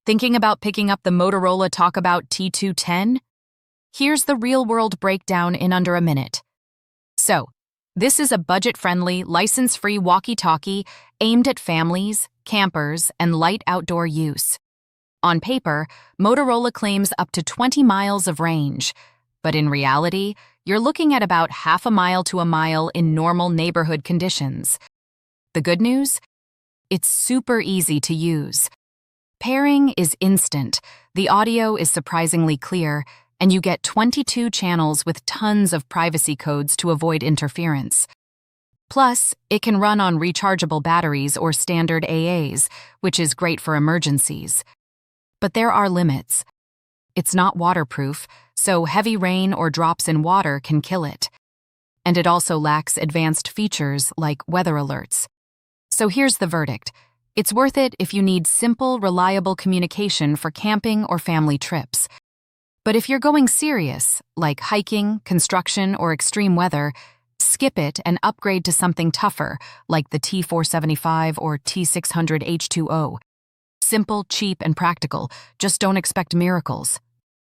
Thinking about picking up the Motorola T210? Here's the real-world breakdown in under a minute. So, this is a budget-friendly, license-free walkie-talkie aimed at families, campers, and light outdoor use. On paper, Motorola claims up to 20 miles of range, but in reality, you're looking at about half a mile to a mile in normal neighborhood conditions. The good news? It's super easy to use. Pairing is instant, the audio is surprisingly clear, and you get 22 channels with tons of privacy codes to avoid interference. Plus, it can run on rechargeable batteries or standard AAs, which is great for emergencies. But there are limits. It's not waterproof, so heavy rain or drops in water can kill it. And it also lacks advanced features like weather alerts. So here's the verdict. It's worth it if you need simple, reliable communication for camping or family trips. But if you're going serious, like hiking, construction, or extreme weather, skip it and upgrade to something tougher, like the T475 or T600 H2O. Simple, cheap, and practical. Just don't expect miracles.